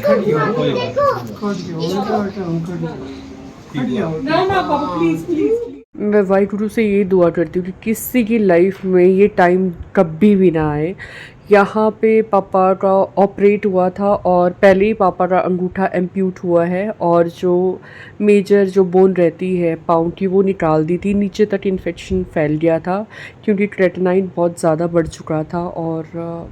खड़ी हो कोई बात खड़ी हो खड़ी हो खड़ी हो ना ना पापा प्लीज प्लीज। मैं वाहिगुरु से ये दुआ करती हूँ कि किसी की लाइफ में ये टाइम कभी भी ना आए। यहाँ पे पापा का ऑपरेट हुआ था और पहले ही पापा का अंगूठा एम्प्यूट हुआ है और जो मेजर जो बोन रहती है पाँव की वो निकाल दी थी। नीचे तक इन्फेक्शन फैल गया था क्योंकि क्रेटिनाइन बहुत ज़्यादा बढ़ चुका था और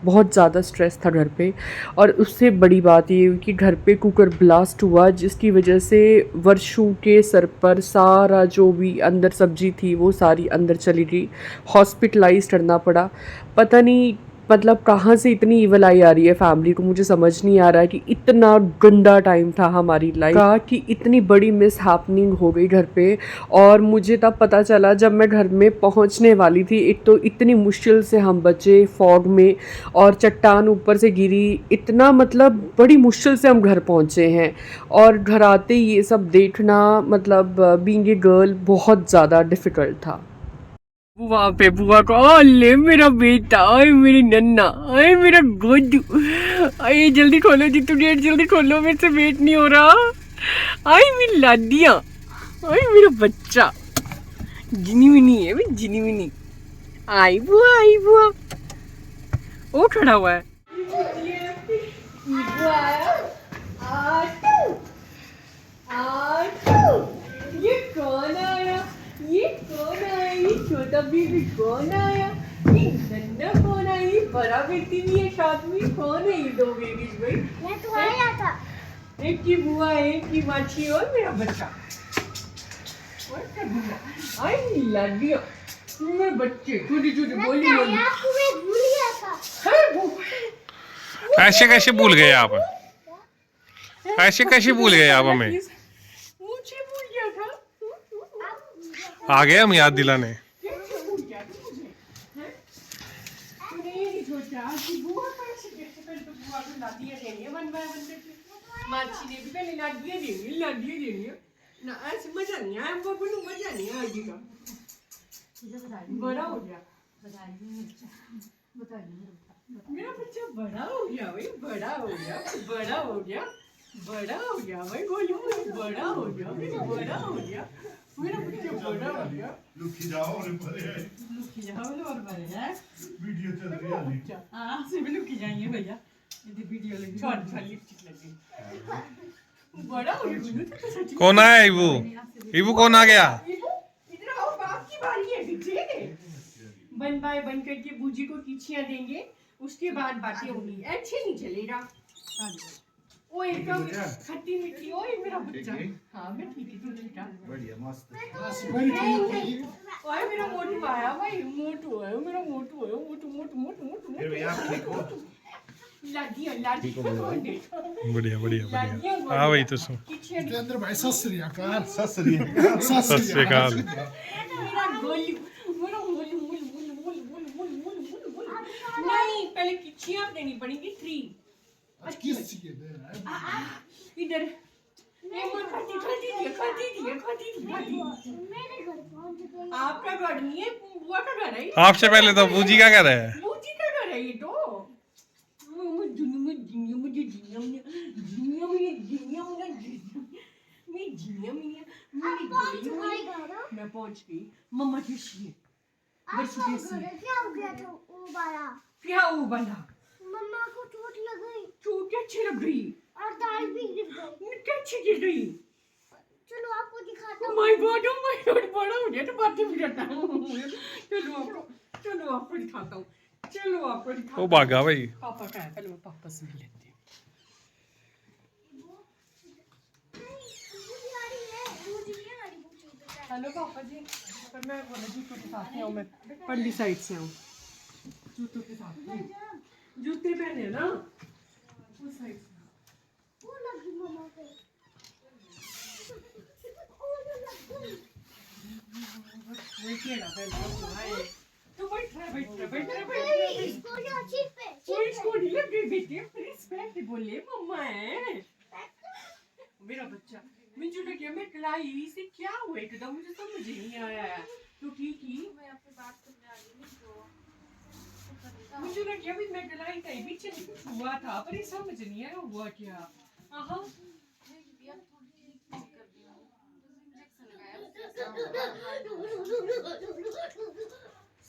बहुत ज़्यादा स्ट्रेस था घर पे। और उससे बड़ी बात ये हुई कि घर पे कुकर ब्लास्ट हुआ जिसकी वजह से वर्षों के सर पर सारा जो भी अंदर सब्जी थी वो सारी अंदर चली गई। हॉस्पिटलाइज करना पड़ा। पता नहीं मतलब कहाँ से इतनी इवल आई आ रही है फैमिली को, मुझे समझ नहीं आ रहा है कि इतना गंदा टाइम था हमारी लाइफ का कि इतनी बड़ी मिस हैपनिंग हो गई घर पे। और मुझे तब पता चला जब मैं घर में पहुंचने वाली थी। एक तो इतनी मुश्किल से हम बचे फॉग में और चट्टान ऊपर से गिरी, इतना मतलब बड़ी मुश्किल से हम घर पहुंचे हैं। और घर आते ही ये सब देखना मतलब बीइंग ए गर्ल बहुत ज़्यादा डिफ़िकल्ट था। वहाँ पे बुआ को ले मेरा बेटा, आए मेरी नन्ना, आए मेरा गुड्डू, आए जल्दी खोलो जी, तू गेट जल्दी खोलो, मेरे से वेट नहीं हो रहा। आई मेरी लाडिया, आई मेरा बच्चा, जिनी मिनी है मैं, जिनी मिनी। आई बुआ, आई बुआ। वो खड़ा हुआ है। ये कौन आया? ये कौन आया? ये छोटा बेबी कौन आया? ये नन्ना कौन आया? ये बड़ा बेटी भी है साथ में। कौन है ये दो बेबीज भाई? मैं तो आया था। एक की बुआ है, एक की माची और मेरा बच्चा। और क्या बुआ? आई लाडिया, मेरे बच्चे छोटे छोटे बोली बोली। आपको मैं भूल गया था। ऐसे कैसे भूल गए आप? ऐसे कैसे भूल गए आप हमें? मुझे भूल गया था। आ गए हम याद दिलाने। कैसे भूल गया तू मुझे? हैं? तूने ये नहीं सोचा कि बुआ कैसे पहले तो बुआ को लादियाँ देनी है वन बाय वन करके। माची ने भी पहले लादियाँ देनी है। ना ऐसे मजा नहीं आया, बाबू को मजा नहीं आया जी का। बड़ा हो गया। मेरा बच्चा बड़ा हो गया भाई, बड़ा हो गया, बड़ा हो गया, बड़ा हो गया भाई, बोलो बड़ा हो गया, बड़ा हो गया, मेरा बच्चा बड़ा हो गया। लुकी जाओ और भरे हैं। लुकी जाओ और भरे हैं। वीडियो चल रही है। हाँ से भी लुकी जाएंगे भैया। ये वीडियो लगी। छोड़ लिपस्टिक लगी। बड़ा हो गया तो सच में। कौन आया इबू? इबू कौन आ गया? इधर आओ, बाप की बारी है पीछे। बन बाय बन करके बूजी को किचियां देंगे, उसके बाद बातें होंगी। ऐसे नहीं चलेगा। ओ एकदम खट्टी मीठी। ओए मेरा बच्चा। हाँ मैं ठीक है, तू ठीक है। बढ़िया मस्त। ओए मेरा मोटू आया भाई, मोटू है मेरा, मोटू है, मोटू मोटू मोटू मोटू। फिर भैया आप ठीक हो? लाडिया लाडिया कौन दे? बढ़िया बढ़िया बढ़िया। हाँ भाई तो सुन। किचियां दे। जितेंद्र भाई सत श्री अकाल। सत श्री सत श्री अकाल। मेरा गोलू, मेरा गोलू मुल मुल मुल मुल मुल मुल मुल मुल। नहीं पहले किचियां देनी पड़ेंगी 3। आज किस चीज के दे रहा है? इधर ये मैं खाती थी। मेरे घर पहुंच गई। आपका घर नहीं है, बुआ का घर है। आपसे पहले तो बूजी का घर है। बूजी का घर है ये तो। मैं पहुंच गई। मम्मा कैसी है? बच्ची कैसी है? क्या हो गया था वो वाला? क्या वो बना? मम्मा को चोट लग गई चोट अच्छी लग गई और दाल भी गिर गई। क्या अच्छी गिर गई? चलो आपको दिखाता हूँ। My God, oh my God, बड़ा हो गया तो बातें भी करता हूँ। चलो आपको दिखाता हूँ। चलो आपको दिखाता वो हूँ। भागा भाई। पापा का है, पहले मैं पापा से मिल लेती हूँ। हेलो पापा जी, पर मैं बोला जूतों के साथ नहीं हूँ, मैं पल्ली साइड से हूँ। जूतों के साथ नहीं, जूते पहने ना उस साइड से। वो लगी मम्मा को। तो बैठ इसको जो चीप पे इसको नहीं लग गई बेटे, रिस्पेक्ट बोले मम्मा है मेरा बच्चा। मुझे लगा मैं कलाई से क्या हुआ एकदम, मुझे समझ नहीं आया। तो ठीक ही मैं आपसे बात करने आ गई। मुझे लगा अभी मैं कलाई था पीछे कुछ हुआ था, पर ये समझ नहीं आया हुआ क्या।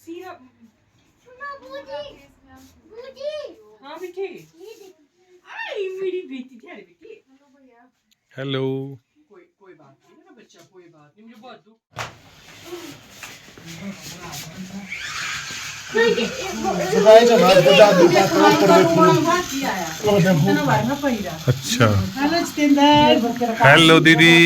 सीरा सुनो बूजी बूजी हाँ बेटे ये देखो आई मेरी बेटी प्यारी बेटी हेलो। कोई बात नहीं मेरा बच्चा कोई बात नहीं मुझे बहुत दुख सगाई का नाम बता दो इतना बार ना पहिरा अच्छा, हेलो जितेंद्र हेलो दीदी।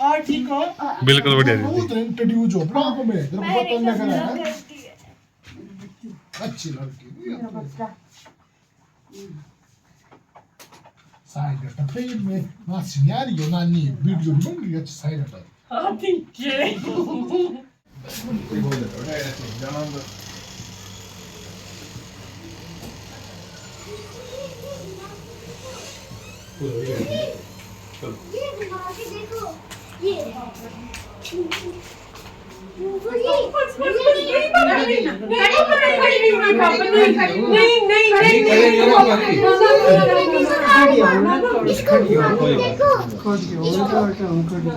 और ठीक हो बिल्कुल बढ़िया दीदी। बहुत इंट्रोड्यूस हो ब्लॉग में तेरे को पता नहीं लग रहा है अच्छी लड़की साइड फिर में ना सियारी हो ना नी वीडियो बन गई अच्छी साइड पर हाँ ठीक है ये घुमा के देखो ये बूजी देखो खड़ी हो बेटा बेटा हम खड़ी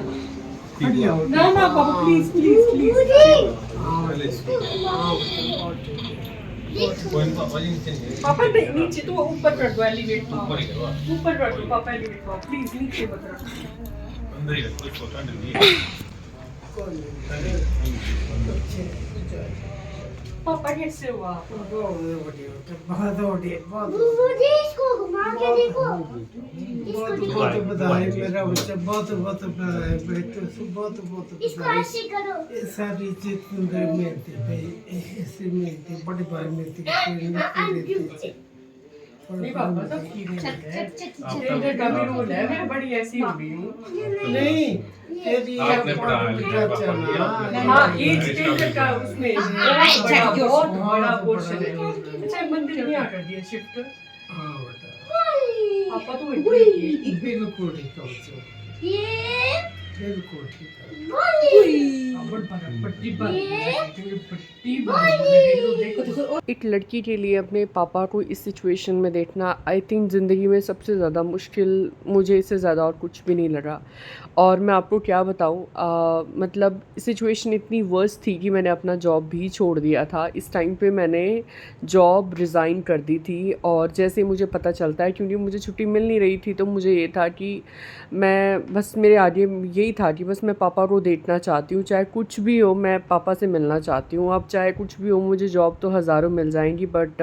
हो ना ना पापा प्लीज प्लीज प्लीज पापा नहीं नीचे तो ऊपर कर दो एलिवेट ऊपर कर दो पापा एलिवेट प्लीज नीचे मत रखो पापा कैसे हुआ बहुत बढ़िया बहुत बूजी इसको घुमा के देखो इसको बहुत देखो बहुत बधाई मेरा बच्चा बहुत बहुत बधाई बेटे से बहुत बहुत इसको बधाई ऐसे करो ये सारी चीज सुंदर मिलती भाई ऐसे मिलती बड़ी बार मिलती कोई नहीं देती नहीं पापा सब ठीक है जितेंद्र का भी रोल है मैं बड़ी ऐसी हो गई हूँ नहीं तेरी आपने पढ़ाया लिखा चला हाँ ये जितेंद्र का उसमें बहुत बड़ा पोर्शन है अच्छा मंदिर में आकर दिया शिफ्ट हाँ बेटा पापा तो इतनी बिल्कुल ठीक हो बच्चों ये बिल्कुल ठीक है एक लड़की के लिए अपने पापा को इस सिचुएशन में देखना आई थिंक ज़िंदगी में सबसे ज़्यादा मुश्किल, मुझे इससे ज़्यादा और कुछ भी नहीं लगा। और मैं आपको क्या बताऊँ, मतलब सिचुएशन इतनी वर्स्ट थी कि मैंने अपना जॉब भी छोड़ दिया था। इस टाइम पे मैंने जॉब रिज़ाइन कर दी थी और जैसे मुझे पता चलता है, क्योंकि मुझे छुट्टी मिल नहीं रही थी, तो मुझे ये था कि मैं बस मेरे आगे यही था कि बस मैं पापा को देखना चाहती हूँ, चाहे कुछ भी हो मैं पापा से मिलना चाहती हूँ। अब चाहे कुछ भी हो, मुझे जॉब तो हज़ारों मिल जाएंगी बट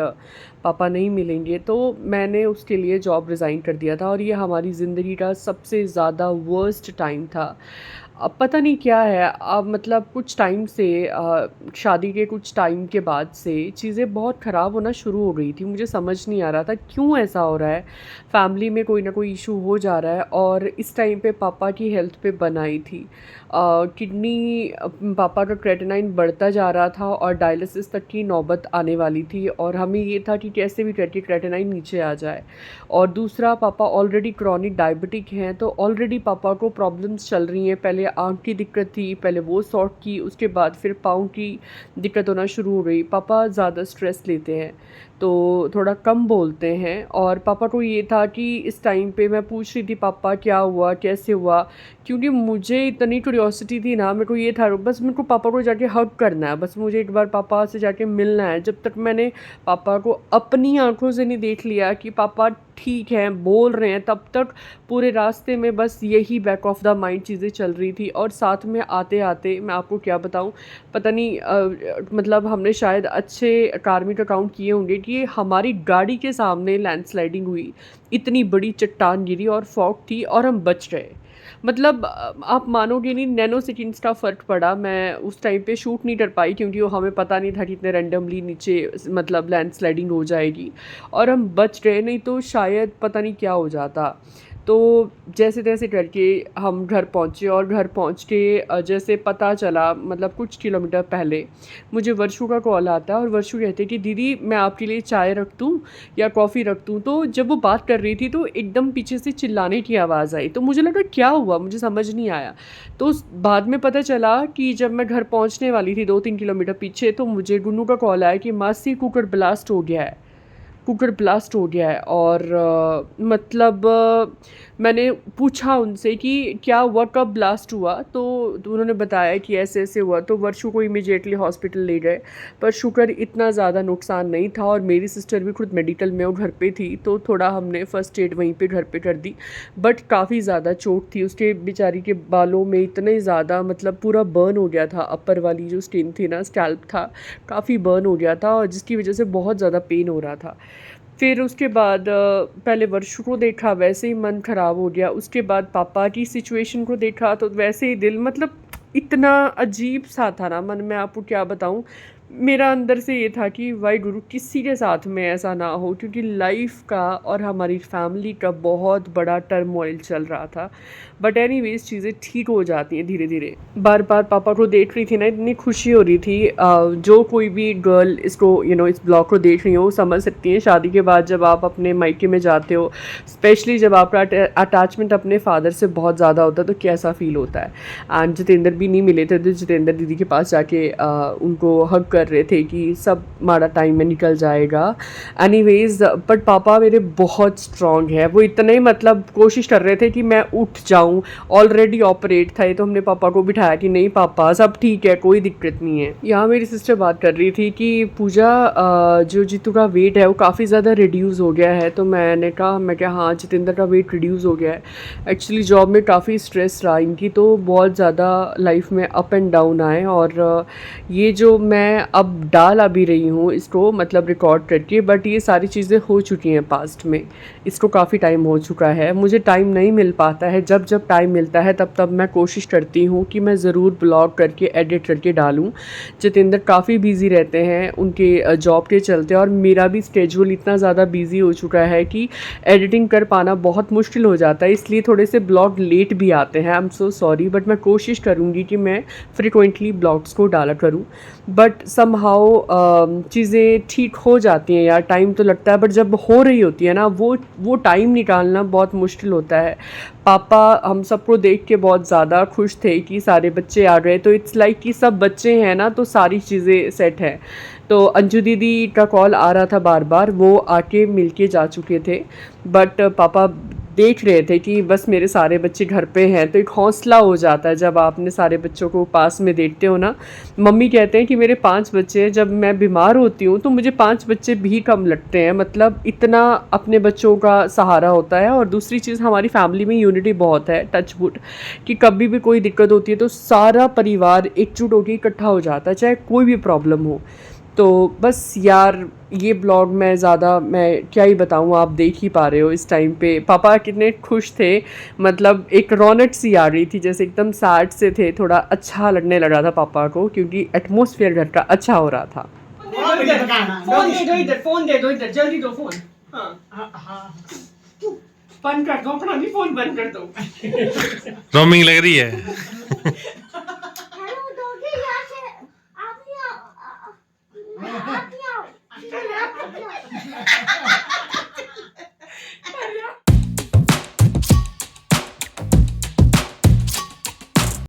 पापा नहीं मिलेंगे, तो मैंने उसके लिए जॉब रिज़ाइन कर दिया था। और ये हमारी ज़िंदगी का सबसे ज़्यादा वर्स्ट टाइम था। अब पता नहीं क्या है, अब मतलब कुछ टाइम से शादी के कुछ टाइम के बाद से चीज़ें बहुत ख़राब होना शुरू हो गई थी। मुझे समझ नहीं आ रहा था क्यों ऐसा हो रहा है, फैमिली में कोई ना कोई इशू हो जा रहा है। और इस टाइम पे पापा की हेल्थ पे बनाई थी, किडनी, पापा का क्रेटिनाइन बढ़ता जा रहा था और डायलिसिस तक की नौबत आने वाली थी। और हमें ये था कि कैसे भी करके क्रेटिनाइन नीचे आ जाए। और दूसरा, पापा ऑलरेडी क्रॉनिक डायबिटिक हैं, तो ऑलरेडी पापा को प्रॉब्लम्स चल रही हैं। पहले आँख की दिक्कत थी, पहले वो सॉर्ट की, उसके बाद फिर पाँव की दिक्कत होना शुरू हो गई। पापा ज़्यादा स्ट्रेस लेते हैं तो थोड़ा कम बोलते हैं। और पापा को ये था कि इस टाइम पे मैं पूछ रही थी पापा क्या हुआ कैसे हुआ, क्योंकि मुझे इतनी क्यूरियोसिटी थी ना, मेरे को ये था बस मेरे को पापा को जाके हग करना है, बस मुझे एक बार पापा से जाके मिलना है। जब तक मैंने पापा को अपनी आंखों से नहीं देख लिया कि पापा ठीक हैं, बोल रहे हैं, तब तक पूरे रास्ते में बस यही बैक ऑफ द माइंड चीज़ें चल रही थी। और साथ में आते आते मैं आपको क्या बताऊं, पता नहीं मतलब हमने शायद अच्छे कार्मिक अकाउंट किए होंगे कि हमारी गाड़ी के सामने लैंडस्लाइडिंग हुई, इतनी बड़ी चट्टान गिरी और फॉग थी और हम बच गए। मतलब आप मानोगे नहीं, नैनो सेकेंड्स का फ़र्क पड़ा। मैं उस टाइम पे शूट नहीं कर पाई क्योंकि वो हमें पता नहीं था कि इतने रैंडमली नीचे मतलब लैंडस्लाइडिंग हो जाएगी, और हम बच गए, नहीं तो शायद पता नहीं क्या हो जाता। तो जैसे तैसे करके हम घर पहुँचे और घर पहुँच के जैसे पता चला, मतलब कुछ किलोमीटर पहले मुझे वर्षू का कॉल आता है और वर्षू कहते कि दीदी मैं आपके लिए चाय रख दूँ या कॉफ़ी रख दूँ। तो जब वो बात कर रही थी तो एकदम पीछे से चिल्लाने की आवाज़ आई, तो मुझे लगा क्या हुआ, मुझे समझ नहीं आया। तो बाद में पता चला कि जब मैं घर पहुँचने वाली थी 2-3 किलोमीटर पीछे, तो मुझे गुन्नू का कॉल आया कि मासी कुकर ब्लास्ट हो गया है। कुकर ब्लास्ट हो गया है। और मतलब मैंने पूछा उनसे कि क्या हुआ, कब ब्लास्ट हुआ, तो उन्होंने बताया कि ऐसे ऐसे हुआ। तो वर्षू को इमीडिएटली हॉस्पिटल ले गए, पर शुक्र इतना ज़्यादा नुकसान नहीं था। और मेरी सिस्टर भी खुद मेडिकल में वो घर पे थी, तो थोड़ा हमने फ़र्स्ट एड वहीं पे घर पे कर दी। बट काफ़ी ज़्यादा चोट थी उसके, बेचारी के बालों में इतने ज़्यादा, मतलब पूरा बर्न हो गया था। अपर वाली जो स्किन थी ना, स्कैल्प था, काफ़ी बर्न हो गया था, और जिसकी वजह से बहुत ज़्यादा पेन हो रहा था। फिर उसके बाद पहले वर्षू को देखा, वैसे ही मन ख़राब हो गया। उसके बाद पापा की सिचुएशन को देखा, तो वैसे ही दिल, मतलब इतना अजीब सा था ना मन में, आपको क्या बताऊँ। मेरा अंदर से ये था कि वाहे गुरु किसी के साथ में ऐसा ना हो, क्योंकि लाइफ का और हमारी फैमिली का बहुत बड़ा टर्मोइल चल रहा था। बट एनीवेज चीज़ें ठीक हो जाती हैं धीरे धीरे। बार बार पापा को देख रही थी ना, इतनी खुशी हो रही थी। जो कोई भी गर्ल इसको इस ब्लॉग को देख रही हो वो समझ सकती है, शादी के बाद जब आप अपने मायके में जाते हो, स्पेशली जब आपका अटैचमेंट अपने फादर से बहुत ज़्यादा होता है, तो कैसा फील होता है। एंड जितेंद्र भी नहीं मिले थे, तो जितेंद्र दीदी के पास जाके उनको हग कर रहे थे कि सब माड़ा टाइम में निकल जाएगा। एनीवेज बट पापा मेरे बहुत स्ट्रॉन्ग है। वो इतने ही मतलब कोशिश कर रहे थे कि मैं उठ जाऊँ, ऑलरेडी ऑपरेट था। तो हमने पापा को बिठाया कि नहीं पापा सब ठीक है, कोई दिक्कत नहीं है। यहाँ मेरी सिस्टर बात कर रही थी कि पूजा जो जीतू का वेट है वो काफ़ी ज़्यादा रिड्यूस हो गया है। तो मैं क्या हाँ जितेंद्र का वेट रिड्यूस हो गया है। एक्चुअली जॉब में काफ़ी स्ट्रेस रहा इनकी, तो बहुत ज़्यादा लाइफ में अप एंड डाउन आए। और ये जो मैं अब डाल अभी रही हूँ इसको, मतलब रिकॉर्ड करके, बट ये सारी चीज़ें हो चुकी हैं पास्ट में, इसको काफ़ी टाइम हो चुका है। मुझे टाइम नहीं मिल पाता है, जब टाइम मिलता है तब मैं कोशिश करती हूँ कि मैं ज़रूर ब्लॉग करके एडिट करके डालूँ। जितेंद्र काफ़ी बिज़ी रहते हैं उनके जॉब के चलते, और मेरा भी स्केड्यूल इतना ज़्यादा बिज़ी हो चुका है कि एडिटिंग कर पाना बहुत मुश्किल हो जाता है, इसलिए थोड़े से ब्लॉग लेट भी आते हैं। I am so sorry, but मैं कोशिश करूँगी कि मैं फ्रिक्वेंटली ब्लॉग्स को डाला करूँ। बट समहाउ चीज़ें ठीक हो जाती हैं यार, टाइम तो लगता है, बट जब हो रही होती है ना वो टाइम निकालना बहुत मुश्किल होता है। पापा हम सबको देख के बहुत ज़्यादा खुश थे कि सारे बच्चे आ गए, तो इट्स लाइक कि सब बच्चे हैं ना, तो सारी चीज़ें सेट हैं। तो अंजू दीदी का कॉल आ रहा था बार बार, वो आके मिल के जा चुके थे। बट पापा देख रहे थे कि बस मेरे सारे बच्चे घर पे हैं, तो एक हौसला हो जाता है जब आपने सारे बच्चों को पास में देखते हो ना। मम्मी कहते हैं कि मेरे 5 बच्चे हैं, जब मैं बीमार होती हूँ तो मुझे 5 बच्चे भी कम लगते हैं, मतलब इतना अपने बच्चों का सहारा होता है। और दूसरी चीज़, हमारी फैमिली में यूनिटी बहुत है, टच वुड, कि कभी भी कोई दिक्कत होती है तो सारा परिवार एकजुट होकर इकट्ठा हो जाता है, चाहे कोई भी प्रॉब्लम हो। तो बस यार ये ब्लॉग मैं क्या ही बताऊँ, आप देख ही पा रहे हो इस टाइम पे पापा कितने खुश थे। मतलब एक रौनक सी आ रही थी, जैसे एकदम सैड से थे, थोड़ा अच्छा लगने लगा था पापा को, क्योंकि एटमॉस्फेयर घर का अच्छा हो रहा था। फोन दे दो इधर, जल्दी दो फोन। हाँ बंद कर दो अपना भी फोन, बंद कर दो। रोमिंग लग रही है।